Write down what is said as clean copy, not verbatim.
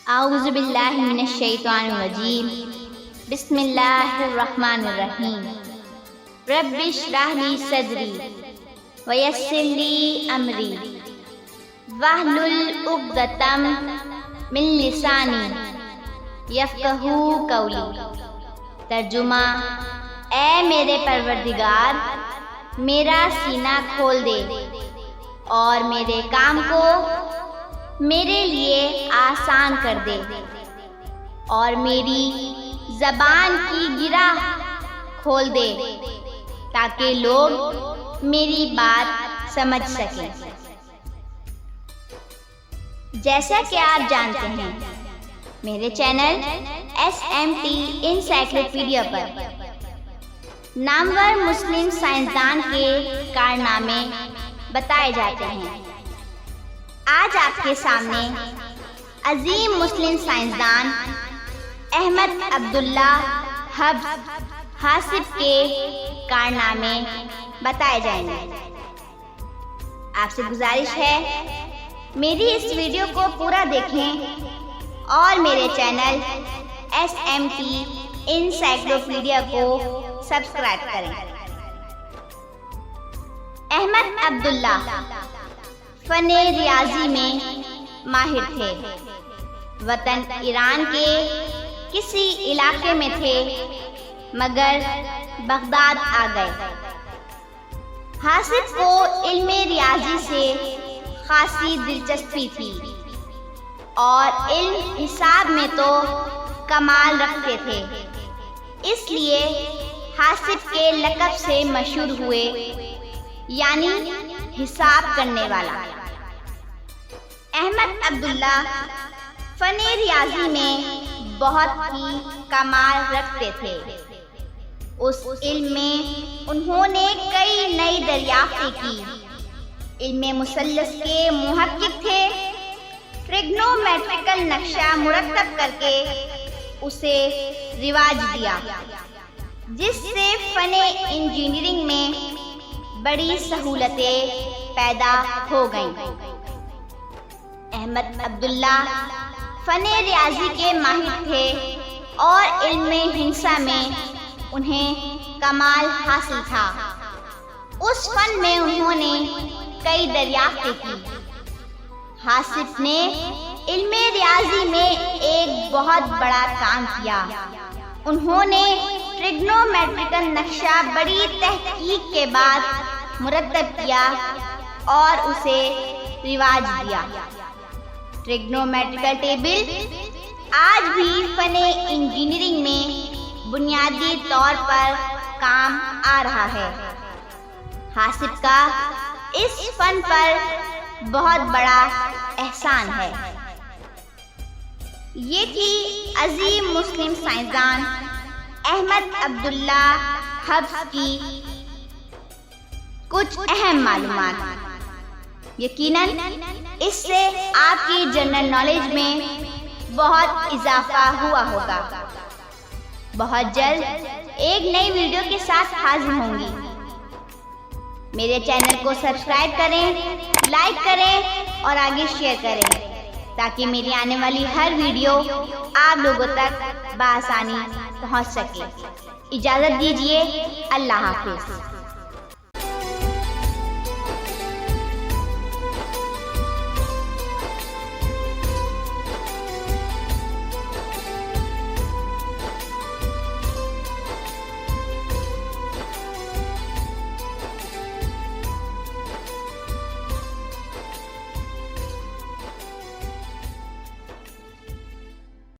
اعوذ باللہ من الشیطان الرجیم بسم اللہ الرحمن الرحیم رب اشرح لی صدری ویسر لی امری واحلل عقدۃ من لسانی یفقہوا قولی۔ ترجمہ: اے میرے پروردگار، میرا سینہ کھول دے اور میرے کام کو میرے لیے آسان کر دے، اور میری زبان کی گرہ کھول دے تاکہ لوگ میری بات سمجھ سکیں۔ جیسا کہ آپ جانتے ہیں، میرے چینل SMT انسائکلوپیڈیا پر نامور مسلم سائنسدان کے کارنامے بتائے جاتے ہیں۔ آج آپ کے سامنے عظیم مسلم سائنسدان احمد عبداللہ حبس حاسب کے کارنامے بتائے جائیں گے۔ آپ سے گزارش ہے میری اس ویڈیو کو پورا دیکھیں اور میرے چینل SMT انسائکلوپیڈیا کو سبسکرائب کریں۔ احمد عبداللہ فن ریاضی میں ماہر تھے۔ وطن ایران کے کسی علاقے میں تھے مگر بغداد آ گئے۔ حاسب کو علم ریاضی سے خاصی دلچسپی تھی اور علم حساب میں تو کمال رکھتے تھے، اس لیے حاسب کے لقب سے مشہور ہوئے، یعنی حساب کرنے والا۔ احمد عبداللہ فن ریاضی میں بہت ہی کمال رکھتے تھے۔ اس علم میں انہوں نے کئی نئی دریافتیں کی۔ علم مثلث کے محقق تھے۔ ٹریگنومیٹریکل نقشہ مرتب کر کے اسے رواج دیا، جس سے فن انجینئرنگ میں بڑی سہولتیں پیدا ہو گئیں۔ احمد عبداللہ فن ریاضی کے ماہر تھے اور علم ہندسہ میں انہیں کمال حاصل تھا۔ اس فن میں انہوں نے کئی دریافتیں کی۔ حاسب نے علم ریاضی میں ایک بہت بڑا کام کیا۔ انہوں نے ٹریگنومیٹریکل نقشہ بڑی تحقیق کے بعد مرتب کیا اور اسے رواج دیا۔ ٹریگنومیٹریکل ٹیبل آج بھی فن انجینئرنگ میں بنیادی طور پر کام آ رہا ہے۔ حاسب کا اس فن پر بہت بڑا احسان ہے۔ یہ تھی عظیم مسلم سائنسدان احمد عبداللہ حبس کی کچھ اہم معلومات۔ یقیناً اس سے آپ کی جنرل نالج میں بہت اضافہ ہوا ہوگا۔ بہت جلد ایک نئی ویڈیو کے ساتھ حاضر ہوں گی۔ میرے چینل کو سبسکرائب کریں، لائک کریں اور آگے شیئر کریں تاکہ میری آنے والی ہر ویڈیو آپ لوگوں تک بآسانی پہنچ سکے۔ اجازت دیجیے، اللہ حافظ۔